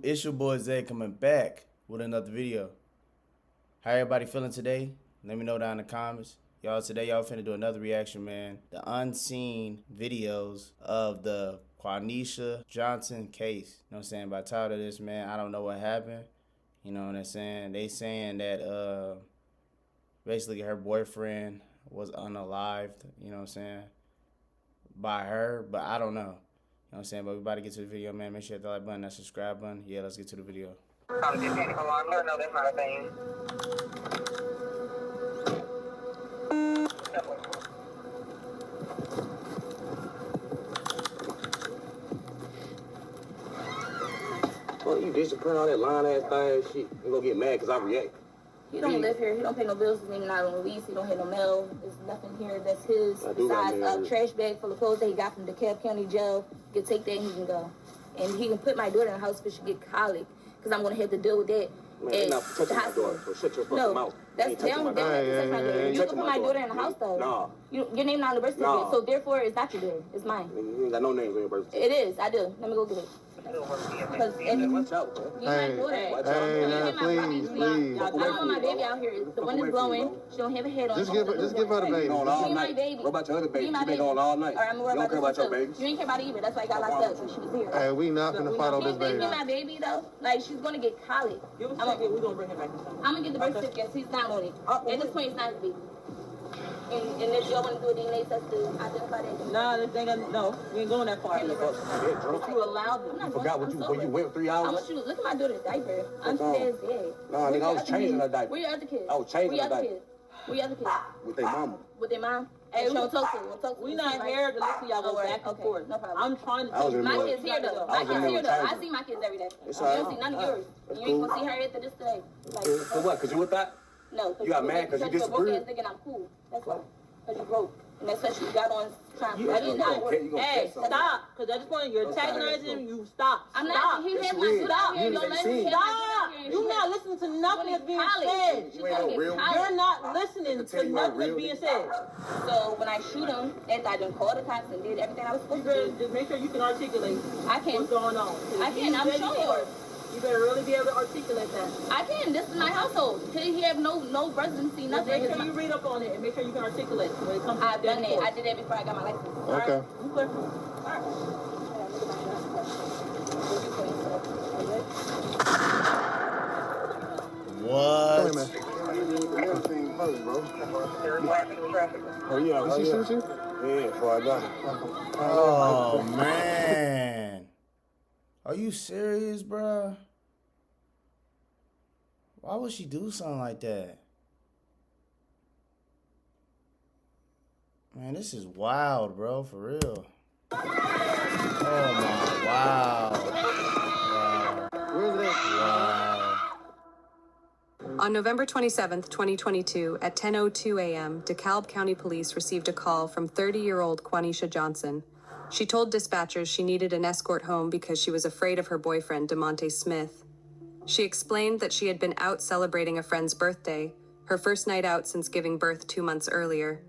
It's your boy Zay coming back with another video. How everybody feeling today? Let me know down in the comments. Today y'all finna do another reaction, man. The unseen videos of the Quaneesha Johnson case. You know what I'm saying? By the title of this, man, I don't know what happened. You know what I'm saying? They saying that basically her boyfriend was unalived, you know what I'm saying, by her, but I don't know. You know what I'm saying? But we about to get to the video, man. Make sure you hit the like button, that subscribe button. Yeah, let's get to the video. Panic alarm. No, that's not a thing. Well, you just print all that line ass thing shit and go get mad because I react. He don't live here. He don't pay no bills. His name not on the lease. He don't have no mail. There's nothing here that's his. Besides a trash bag full of clothes that he got from DeKalb County Jail. He can take that and he can go. And he can put my daughter in the house if she get colic. Because I'm going to have to deal with that. Man, you're not touching my daughter, so shut your fucking mouth. That's down. You can put my daughter in the house, though. No. Your name not on the birth certificate, so therefore it's not your daughter. It's mine. You ain't got no names on your birth certificate. It is. I do. Let me go get it. Because watch out, man. Please. I don't want my baby out here. The wind is blowing. She don't have a head on. Just give her the baby. Going all night. What about your other baby? She been going all night. You don't care about your baby. You ain't care about it either. That's why I got locked up when she was here. Hey, we not gonna fight on this baby. My baby though, like she's gonna get colic. We're gonna bring him back. I'm gonna get the birth certificate. He's not on it. At this point, it's not his baby. And if y'all want to do a DNA test to identify that. Nah, this ain't gonna, no, we ain't going that far. But you allowed them. You forgot what you went 3 hours? I want you to look at my daughter's diaper. I'm dead. Nah, nigga, I was changing her diaper. Where your other kids? I was changing her diaper. Where your other kids? With their mama. With their mom? Hey, we don't talk to them. We not here to listen to y'all go back and forth. No problem. I'm trying to tell you. My kids here though. My kids here though. I see my kids every day. You don't see none of yours. You ain't gonna see her after this today. For what? Cause you with that? No. You got mad because you disagreed? Thinking I'm cool. That's why. Because you broke. And that's what you got on trying to Hey, stop. Because at this point, you're antagonizing. You stop. I'm not. He has my stop. Don't let him stop. You're not listening to nothing that's being said. You're not listening to nothing that's being said. So when I shoot him, after I done called the cops and did everything I was supposed to do. Just make sure you can articulate what's going on. I can. I'm showing you. You better really be able to articulate that. I can. This is my household. He have no residency, nothing. Make sure you read up on it and make sure you can articulate when it comes to I've done that. I did that before I got my license. Okay. What? Oh, yeah. Did she shoot you? Yeah, before I got it. Oh, man. Are you serious, bruh? Why would she do something like that? Man, this is wild, bro, for real. Oh, my, wow. Wow. On November 27th, 2022, at 10:02 a.m., DeKalb County Police received a call from 30-year-old Quaneesha Johnson. She told dispatchers she needed an escort home because she was afraid of her boyfriend, DeMonte Smith. She explained that she had been out celebrating a friend's birthday, her first night out since giving birth 2 months earlier.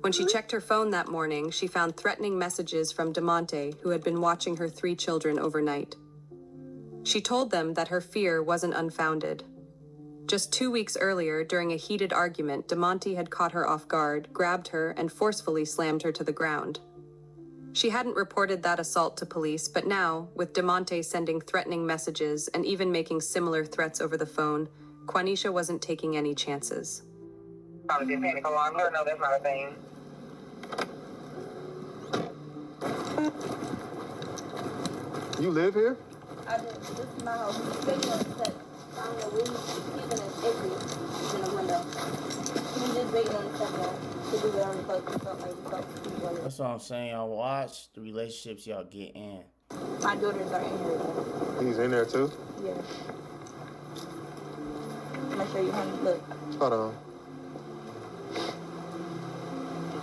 When she checked her phone that morning, she found threatening messages from DeMonte, who had been watching her 3 children overnight. She told them that her fear wasn't unfounded. Just 2 weeks earlier, during a heated argument, DeMonte had caught her off guard, grabbed her, and forcefully slammed her to the ground. She hadn't reported that assault to police, but now, with DeMonte sending threatening messages and even making similar threats over the phone, Quaneesha wasn't taking any chances. Panic alarm. No, that's not a thing. You live here? I do. This is my house. He's waiting on the set. I don't know where he's in his exit. He's in the window. He's just waiting on the set now to do whatever the fuck he felt like he felt. That's what I'm saying. Y'all watch the relationships y'all get in. My daughters are in here. He's in there too? Yeah. I'm gonna show you how. Look. Hold on.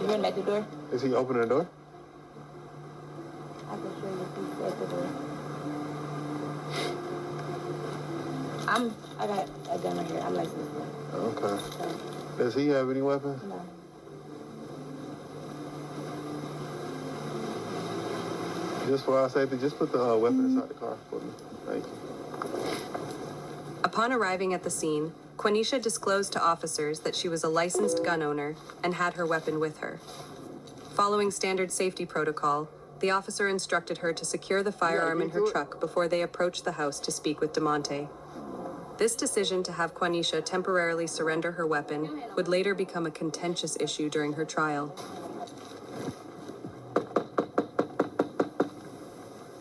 You hearing at the door? Is he opening the door? I can show you if he's at the door. I got a gun right here. I'm licensed. Okay. So, Does he have any weapons? no. Just for our safety, just put the weapon inside the car for me. Thank you. Upon arriving at the scene, Quaneesha disclosed to officers that she was a licensed gun owner and had her weapon with her. Following standard safety protocol, the officer instructed her to secure the firearm in her truck before they approached the house to speak with DeMonte. This decision to have Quaneesha temporarily surrender her weapon would later become a contentious issue during her trial.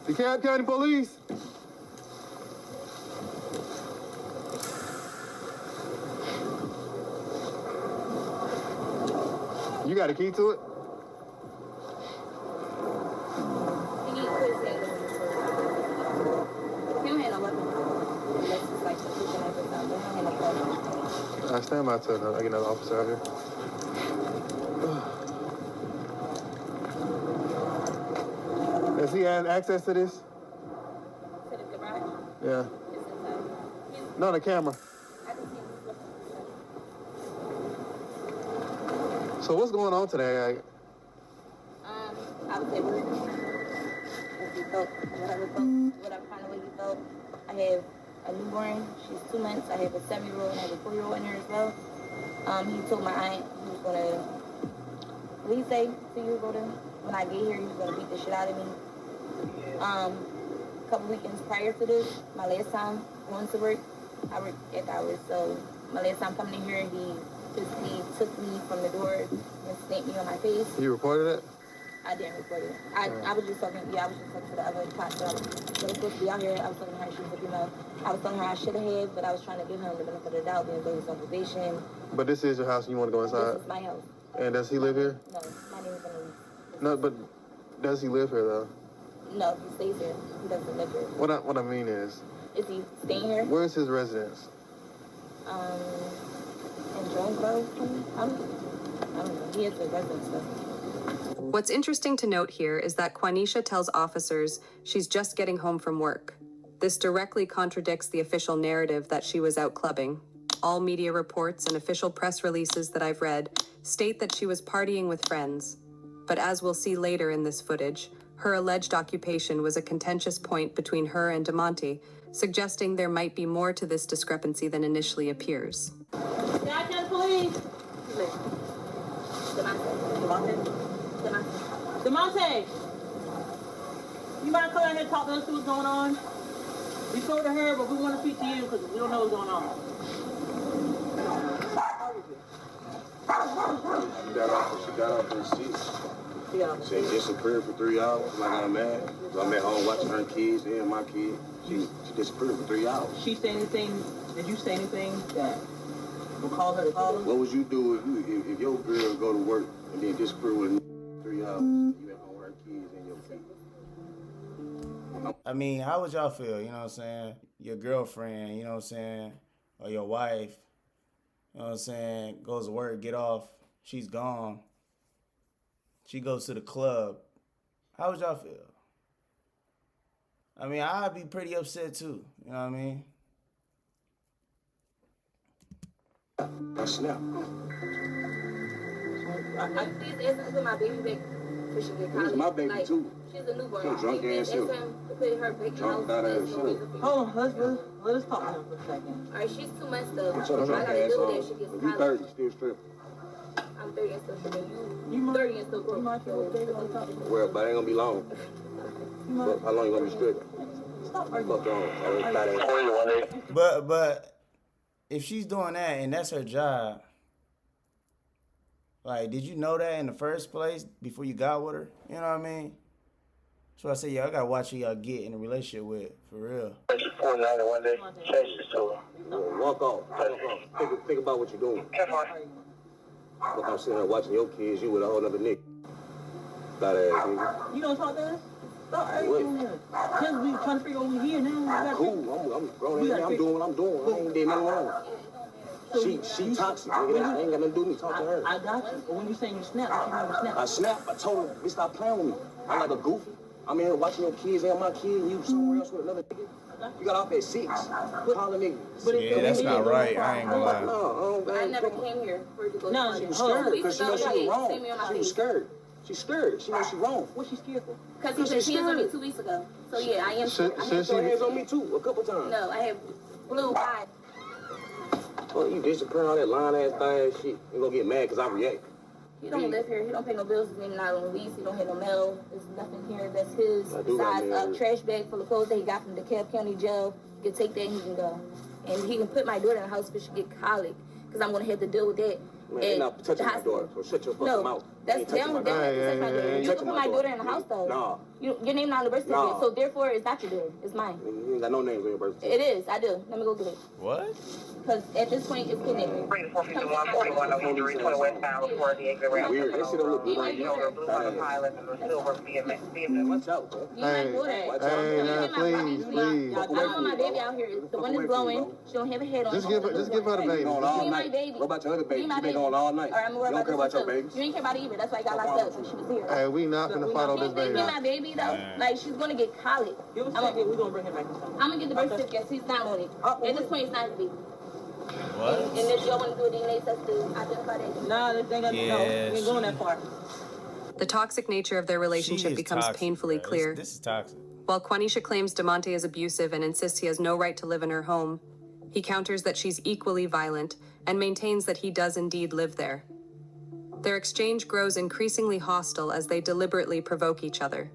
DeKalb County Police. You got a key to it? He need to put his hand in his foot. He don't have no weapon. Unless it's like the pushing up or something. He don't have no weapon. I stand by to I get another officer out here. Does he have access to this? To the garage? Yeah. It's inside. No, the camera. I can see him looking. So what's going on today? I would say we're if you felt whatever kind of way you felt. I have a newborn, she's 2 months. I have a 7-year-old and I have a 4-year-old in there as well. He told my aunt he was gonna, what did he say to you, when I get here, he was gonna beat the shit out of me. A couple weekends prior to this, my last time going to work, I worked at hours, so my last time coming in here, he took me from the door and stamped me on my face. You reported it? I didn't report it. I was just talking, to the other cops that was supposed to be out here. I was telling her she was a female. I was telling her I should have, but I was trying to give him the benefit of the doubt, being based on probation. But this is your house and you want to go inside? This is my house. And does he live here? No, my name is Unalived. No, but does he live here though? No, he stays here. He doesn't live here. What I mean is he staying here? Where's his residence? In Jonesboro. I don't know. He has a residence though. What's interesting to note here is that Quaneesha tells officers she's just getting home from work. This directly contradicts the official narrative that she was out clubbing. All media reports and official press releases that I've read state that she was partying with friends. But as we'll see later in this footage, her alleged occupation was a contentious point between her and DeMonte, suggesting there might be more to this discrepancy than initially appears. Jack and police! DeMonte! You mind coming out here and talk to us, see what's going on? We told her, but we want to speak to you because we don't know what's going on. She got off her seat. She disappeared for 3 hours, like I'm mad. I'm at home watching her kids and my kids. She disappeared for 3 hours. She say anything, did you say anything that will cause her to call us? What would you do if your girl go to work and then disappear with 3 hours? You at home with her kids and your kids. I mean, how would y'all feel, you know what I'm saying? Your girlfriend, you know what I'm saying? Or your wife, you know what I'm saying? Goes to work, get off, she's gone. She goes to the club. How would y'all feel? I mean, I'd be pretty upset too, you know what I mean? I snap. Please ask him to put my baby back before she get college. It's my baby too. She's a newborn. Some drunk ass Ask him to put her back in the house. Drunk ass Hold on, let us talk to him for a second. Alright, she's 2 months though. Get I your drunk gotta ass deal with on. that. She gets If you college. 30, still stripping. I'm 30 and still stripping. You might- 30 and still You broke. might feel what they want to talk to you. Well, but it ain't gonna be long. But how long you gonna be stripping? Stop Fuck arguing. on. But if she's doing that and that's her job, like, did you know that in the first place before you got with her? You know what I mean? So I say, I gotta watch who y'all get in a relationship with, for real. Walk off. Think about what you're doing. Look, I'm sitting there watching your kids, you with a whole other nigga. Fat ass nigga. You don't talk to us? Stop arguing. Just we trying to figure out what we here now. Cool, I'm grown ass man. I'm doing what I'm doing. I ain't did nothing wrong. She toxic, nigga. That ain't got nothing to do with me. Talk to her. I got you. But when you saying you snap, what you mean you snap? I snapped. I told her, bitch, stop playing with me. I'm like a goofy. I'm here watching your kids and my kid, and you somewhere else with another nigga. You got off at 6. Calling niggas. Yeah, that's not right. I ain't gonna lie. No, I never came here for her to go. No, She was scared because she knows she was wrong. She was scared. She's scared. She knows she's wrong. What's she scared for? Because he put his hands on me 2 weeks ago. So yeah, I am. She put hands on me too, a couple times. No, I have blue eyes. Well, you disappearing all that lying ass thing shit. You gonna get mad because I react. He don't live here. He don't pay no bills. His name not on the lease. He don't have no mail. There's nothing here that's his. Besides a trash bag full of clothes that he got from the DeKalb County Jail. He can take that and he can go. And he can put my daughter in the house if she get colic. Because I'm going to have to deal with that. Man, you're not touching my daughter, so shut your fucking mouth. That's down with that. You can put my daughter in the house, though. Nah. Your name not on the birth certificate, so therefore it's not your daughter. It's mine. You ain't got no names on your birth certificate. It is. I do. Let me go get it. What? Because at this point, it's kidnapping. Weird. That shit don't look good on you. Watch out, bro. Hey, please. I don't want my baby out here. The wind is blowing. She don't have a head on. Just give her the baby. Give me my baby. What about your other baby? She been going all night. You don't care about your baby. You ain't care about it either. That's why I got locked up. So she was here. Hey, we not finna fight on this baby. Give me my baby though. Like she's gonna get colic. We're gonna bring him back. I'm gonna get the birth certificate. He's not on it. At this point, it's not his baby. What? And if y'all want to do a DNA test to identify that. Nah, this ain't gonna we ain't going that far. The toxic nature of their relationship becomes toxic, painfully bro. clear. This is toxic. While Quaneesha claims DeMonte is abusive and insists he has no right to live in her home, he counters that she's equally violent and maintains that he does indeed live there. Their exchange grows increasingly hostile as they deliberately provoke each other.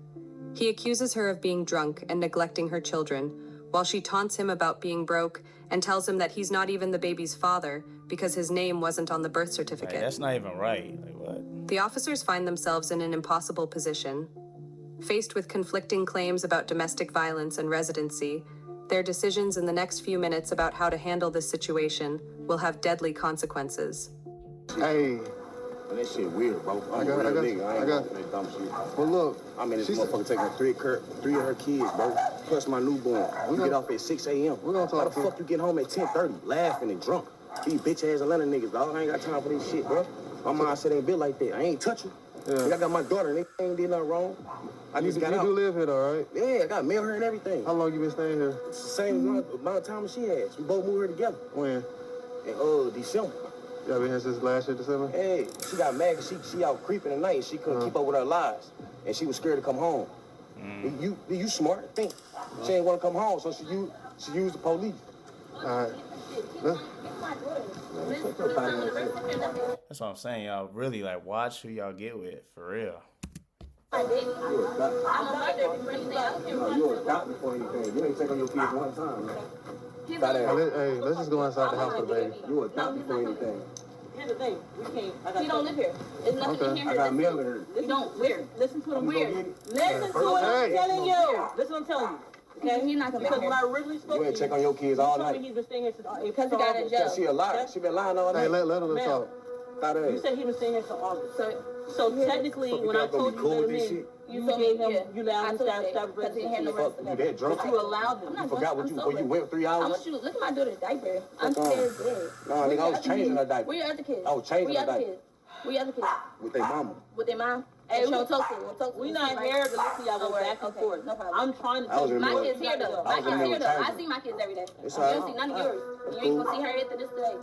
He accuses her of being drunk and neglecting her children, while she taunts him about being broke and tells him that he's not even the baby's father because his name wasn't on the birth certificate. Like, that's not even right. Like, what? The officers find themselves in an impossible position. Faced with conflicting claims about domestic violence and residency, their decisions in the next few minutes about how to handle this situation will have deadly consequences. Hey. That shit weird, bro. I got that dumb shit. Well, look. I mean, this motherfucker taking three of her kids, bro. Plus my newborn. We get off at 6 a.m. We're gonna talk. Why the fuck you get home at 10:30, laughing and drunk? These bitch ass Atlanta niggas, dog. I ain't got time for this shit, bro. My mom said ain't built like that. I ain't touch her. Yeah. I got my daughter and they ain't did nothing wrong. I just got out. You do live here, though, right? Yeah, I got mail her and everything. How long you been staying here? It's the same amount of time as she has. We both moved here together. When? In December. Y'all been here since last year, December? Hey, she got mad because she out creeping at night and she couldn't keep up with her lies. And she was scared to come home. You smart, think. She ain't want to come home, so she used the police. All right. That's what I'm saying. Y'all really, like, watch who y'all get with, for real. You a doctor before anything. You ain't take on your kids one time, man. Hey, let's just go inside the house for the baby. You a doctor before anything. Here's the thing. We can't. He don't live here. There's nothing here. I got mail in her. You don't. Where? Listen to him. Where? Listen to what I'm telling you. Listen what I'm telling you. Okay, he's not gonna Because be when here. I originally spoke You ain't check on your kids all night. he's been staying here since Because he got in jail. She a liar. She been lying all night. Hey, let her talk. You said he been staying here since August. So technically, So when I told you cool to let him in, you gave him, you allowed him to stop because he had no Fuck, you that drunk? But you allowed him. You forgot what you went 3 hours? I want you to look at my daughter's diaper. I'm scared dead. No, nigga, I was changing her diaper. Where your other kids? I was changing her Where diaper. your other kids? With their mama. With their mom? Hey, we don't talk to them. We not here to listen to y'all go back and forth. No problem. I'm trying to I was in My the kids here though. My kids here though. I see my kids every day. You don't see none of yours. You ain't gonna see her after this today.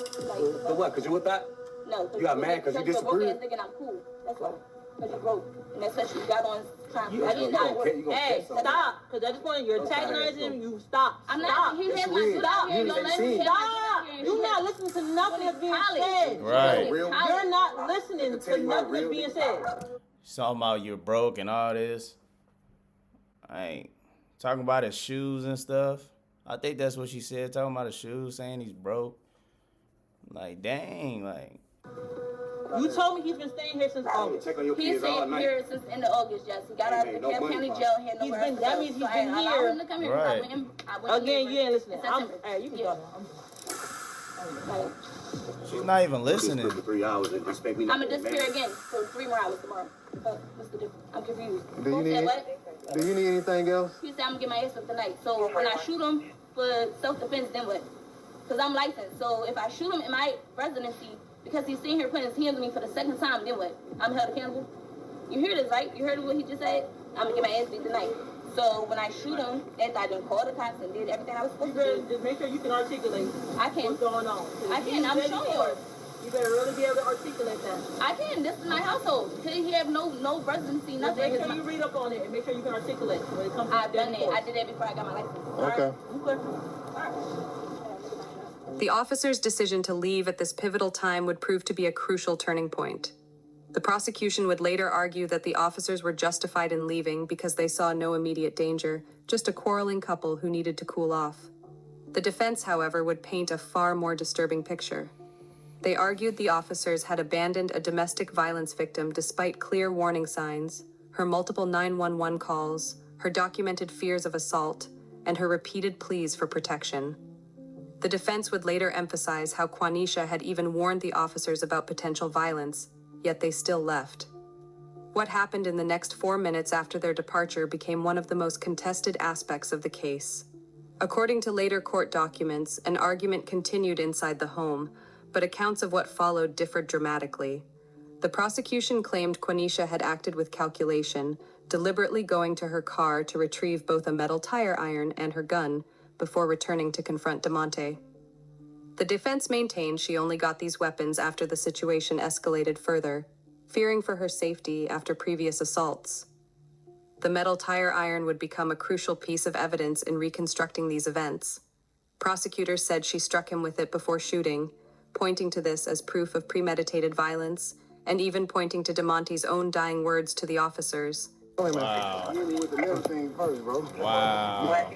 So what? Cause you with that? No. You got mad because you disapprove? disagreed? Thinking I'm cool. That's why. Because you broke. And that's what you got on trying You I didn't know. Hey, stop. Because at this point, you're antagonizing him. You stop. I'm not. He has my sister out here. Don't let me Stop. You're not listening to nothing that's being said. Right. You're not listening to nothing that's being said. Talking about you're broke and all this. I ain't talking about his shoes and stuff. I think that's what she said, talking about his shoes, saying he's broke. Like, dang, like. You told me he's been staying here since August. Check on your He's kids all staying night. here since end of August, Jess. He got out of the DeKalb County Jail, had He's nowhere been- else to that go. means he's So been I allowed here. him to come here. Right. I went Again, to you ain't listening. in September. Hey, you can Yeah. go. She's not even listening. For 3 hours and expect me not I'm gonna to disappear again for 3 more hours tomorrow. What's the difference? I'm confused. Do you Who need said what? Do you need anything else? He said I'm gonna get my ass up tonight. So when I shoot him for self-defense, then what? Because I'm licensed. So if I shoot him in my residency, because he's sitting here putting his hands on me for the second time, then what? I'm held accountable? You hear this, right? You heard what he just said? I'm gonna get my ass beat tonight. So when I shoot him, after I done called the cops and did everything I was supposed to do, Just make sure you can articulate I can. what's going on. I can. I'm showing you. You better really be able to articulate that. I can. This is my household. He have no residency, Just nothing. make sure you read up on it and make sure you can articulate when it comes to I've done it. I did that before I got my license. Okay. Okay. The officer's decision to leave at this pivotal time would prove to be a crucial turning point. The prosecution would later argue that the officers were justified in leaving because they saw no immediate danger, just a quarreling couple who needed to cool off. The defense, however, would paint a far more disturbing picture. They argued the officers had abandoned a domestic violence victim despite clear warning signs, her multiple 911 calls, her documented fears of assault, and her repeated pleas for protection. The defense would later emphasize how Quaneesha had even warned the officers about potential violence, yet they still left. What happened in the next 4 minutes after their departure became one of the most contested aspects of the case. According to later court documents, an argument continued inside the home, but accounts of what followed differed dramatically. The prosecution claimed Quaneesha had acted with calculation, deliberately going to her car to retrieve both a metal tire iron and her gun before returning to confront DeMonte. The defense maintained she only got these weapons after the situation escalated further, fearing for her safety after previous assaults. The metal tire iron would become a crucial piece of evidence in reconstructing these events. Prosecutors said she struck him with it before shooting, pointing to this as proof of premeditated violence, and even pointing to DeMonte's own dying words to the officers. Wow. You with the metal thing first, bro. Wow.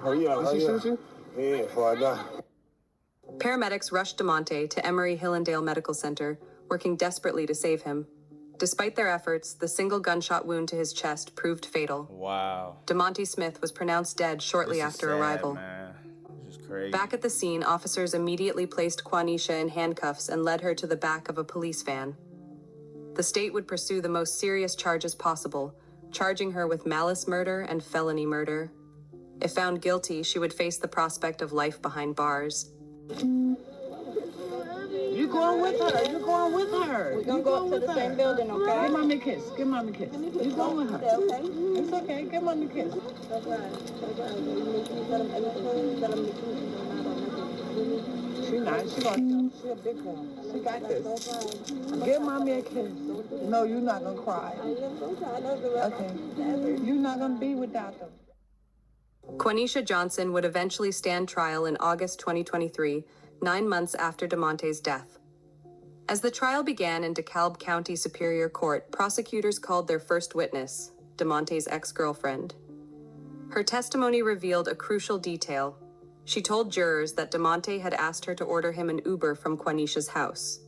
Hurry up, Did she shoot you? Yeah, before I die. Paramedics rushed DeMonte to Emory-Hillendale Medical Center, working desperately to save him. Despite their efforts, the single gunshot wound to his chest proved fatal. Wow. DeMonte Smith was pronounced dead shortly after arrival. Man. This is crazy. Back at the scene, officers immediately placed Quaneesha in handcuffs and led her to the back of a police van. The state would pursue the most serious charges possible, charging her with malice murder and felony murder. If found guilty, she would face the prospect of life behind bars. You going with her? You going with her? We're gonna go up to the same building, okay? Give mommy a kiss. Give mommy a kiss. You going with her? Okay? It's okay. Give mommy a kiss. She nice. She a big girl. She got this. Give mommy a kiss. No, you're not gonna cry. Okay. You're not gonna be without them. Quaneesha Johnson would eventually stand trial in August 2023, 9 months after DeMonte's death. As the trial began in DeKalb County Superior Court, prosecutors called their first witness, DeMonte's ex-girlfriend. Her testimony revealed a crucial detail. She told jurors that DeMonte had asked her to order him an Uber from Quaneesha's house.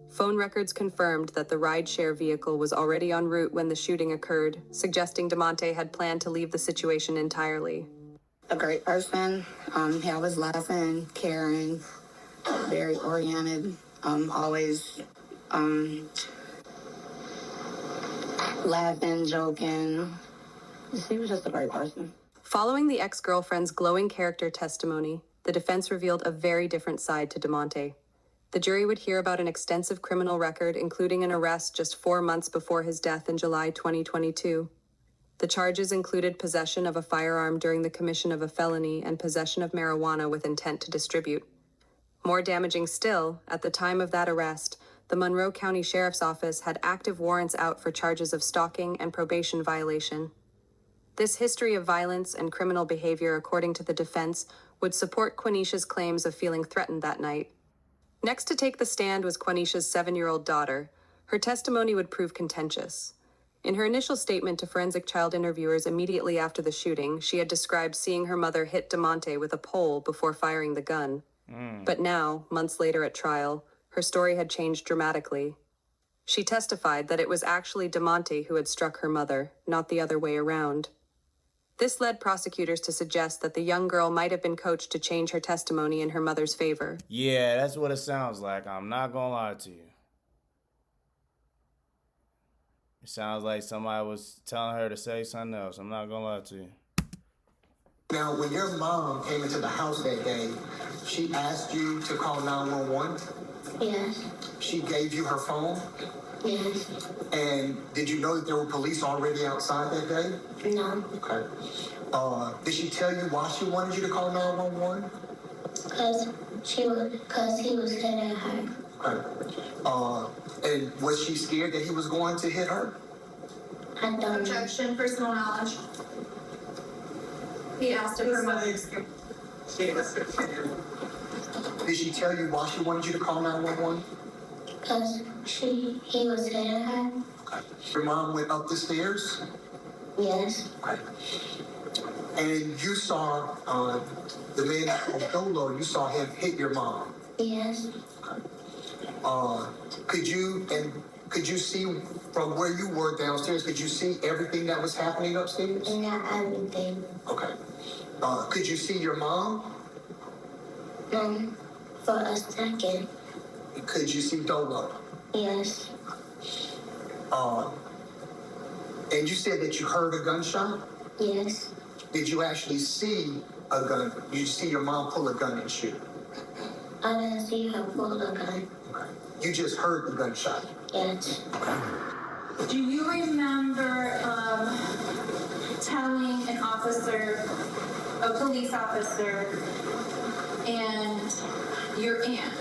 Phone records confirmed that the rideshare vehicle was already en route when the shooting occurred, suggesting DeMonte had planned to leave the situation entirely. A great person. He always laughing, caring, very oriented, always laughing, joking. He was just a great person. Following the ex-girlfriend's glowing character testimony, the defense revealed a very different side to DeMonte. The jury would hear about an extensive criminal record, including an arrest just 4 months before his death in July 2022. The charges included possession of a firearm during the commission of a felony and possession of marijuana with intent to distribute. More damaging still, at the time of that arrest, the Monroe County Sheriff's Office had active warrants out for charges of stalking and probation violation. This history of violence and criminal behavior, according to the defense, would support Quaneesha's claims of feeling threatened that night. Next to take the stand was Quaneesha's 7-year-old daughter. Her testimony would prove contentious. In her initial statement to forensic child interviewers immediately after the shooting, she had described seeing her mother hit DeMonte with a pole before firing the gun. But now, months later at trial, her story had changed dramatically. She testified that it was actually DeMonte who had struck her mother, not the other way around. This led prosecutors to suggest that the young girl might have been coached to change her testimony in her mother's favor. Yeah, that's what it sounds like. I'm not gonna lie to you. It sounds like somebody was telling her to say something else. I'm not gonna lie to you. Now, when your mom came into the house that day, she asked you to call 911? Yes. She gave you her phone? Yes. And did you know that there were police already outside that day? No. Okay. Did she tell you why she wanted you to call 911? Because he was hitting her. Okay. And was she scared that he was going to hit her? I don't know. Objection, personal knowledge. He asked if her mother. Did Did she tell you why she wanted you to call 911? Because he was hitting her. Okay. Your mom went up the stairs? Yes. Okay. And you saw the man from Dolo, you saw him hit your mom? Yes. Could you see from where you were downstairs, could you see everything that was happening upstairs? Not everything. Okay. Could you see your mom? For a second. Could you see Dolo? Yes. And you said that you heard a gunshot? Yes. Did you actually see a gun? Did you see your mom pull a gun and shoot? I didn't see her pull a gun. Okay. You just heard the gunshot? Yes. Do you remember telling an officer, a police officer, and your aunt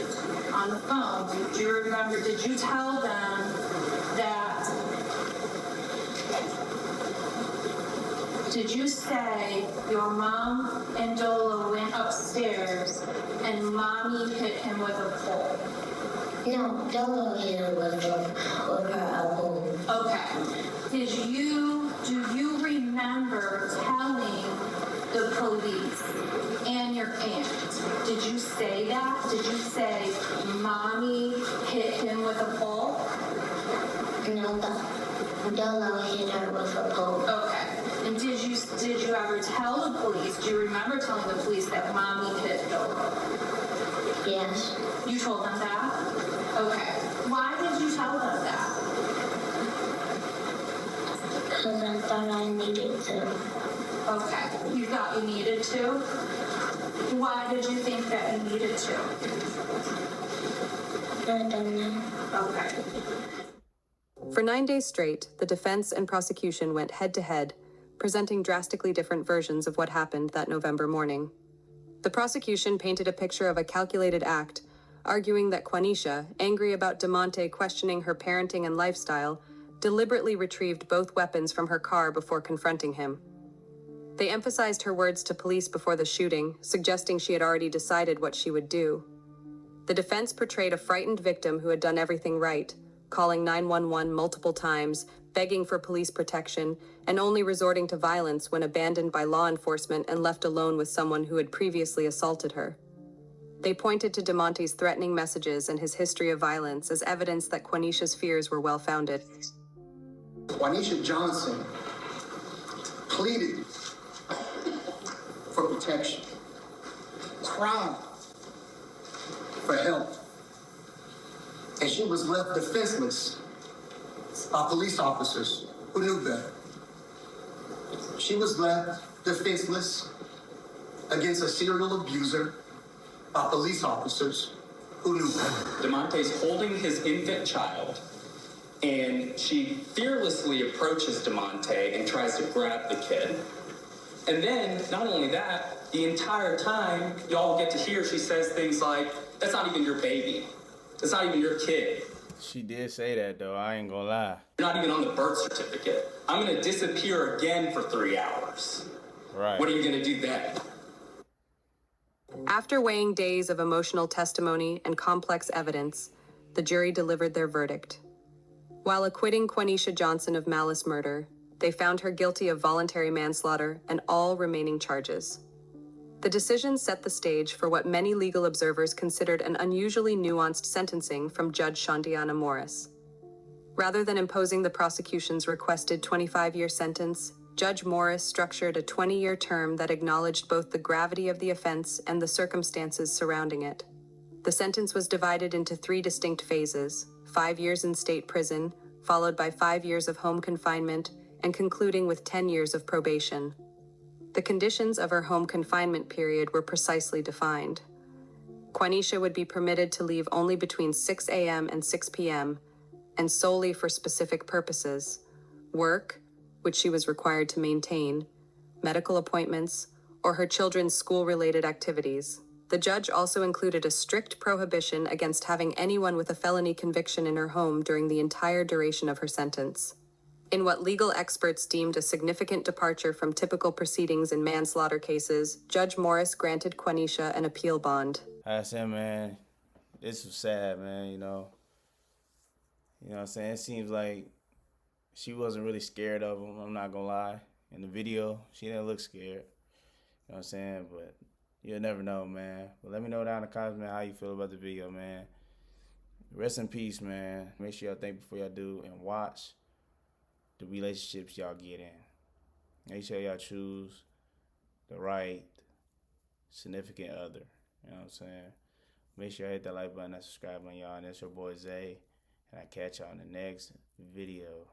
on the phone, do you remember, did you tell them that, did you say your mom and Dola went upstairs and mommy hit him with a pole? No, Dolo hit her with her elbow. Okay. Do you remember telling the police and your aunt, did you say that? Did you say mommy hit him with a pole? No, Dolo hit her with a pole. Okay. And did you ever tell the police, do you remember telling the police that mommy hit Dolo? Yes. You told them that? Okay. Why did you tell them that? Because I thought I needed to. Okay. You thought you needed to? Why did you think that you needed to? I don't know. Okay. For 9 days straight, the defense and prosecution went head-to-head, presenting drastically different versions of what happened that November morning. The prosecution painted a picture of a calculated act, arguing that Quaneesha, angry about DeMonte questioning her parenting and lifestyle, deliberately retrieved both weapons from her car before confronting him. They emphasized her words to police before the shooting, suggesting she had already decided what she would do. The defense portrayed a frightened victim who had done everything right, calling 911 multiple times, begging for police protection, and only resorting to violence when abandoned by law enforcement and left alone with someone who had previously assaulted her. They pointed to DeMonte's threatening messages and his history of violence as evidence that Quaneesha's fears were well-founded. Quaneesha Johnson pleaded for protection, cried for help, and she was left defenseless by police officers who knew better. She was left defenseless against a serial abuser by police officers who knew better. DeMonte's holding his infant child, and she fearlessly approaches DeMonte and tries to grab the kid. And then, not only that, the entire time, y'all get to hear she says things like, "That's not even your baby. That's not even your kid. She did say that, though. I ain't gonna lie. You're not even on the birth certificate. I'm gonna disappear again for 3 hours." Right. What are you gonna do then? After weighing days of emotional testimony and complex evidence, the jury delivered their verdict. While acquitting Quaneesha Johnson of malice murder, they found her guilty of voluntary manslaughter and all remaining charges. The decision set the stage for what many legal observers considered an unusually nuanced sentencing from Judge Shondiana Morris. Rather than imposing the prosecution's requested 25-year sentence, Judge Morris structured a 20-year term that acknowledged both the gravity of the offense and the circumstances surrounding it. The sentence was divided into 3 distinct phases: 5 years in state prison, followed by 5 years of home confinement, and concluding with 10 years of probation. The conditions of her home confinement period were precisely defined. Quaneesha would be permitted to leave only between 6 a.m. and 6 p.m., and solely for specific purposes: work, which she was required to maintain, medical appointments, or her children's school-related activities. The judge also included a strict prohibition against having anyone with a felony conviction in her home during the entire duration of her sentence. In what legal experts deemed a significant departure from typical proceedings in manslaughter cases, Judge Morris granted Quaneesha an appeal bond. I said, man, this was sad, man, you know. You know what I'm saying? It seems like she wasn't really scared of him, I'm not gonna lie. In the video, she didn't look scared. You know what I'm saying? But you'll never know, man. But let me know down in the comments, man, how you feel about the video, man. Rest in peace, man. Make sure y'all think before y'all do and watch the relationships y'all get in. Make sure y'all choose the right significant other. You know what I'm saying? Make sure you hit that like button, that subscribe button, y'all. And that's your boy Zay. And I catch y'all in the next video.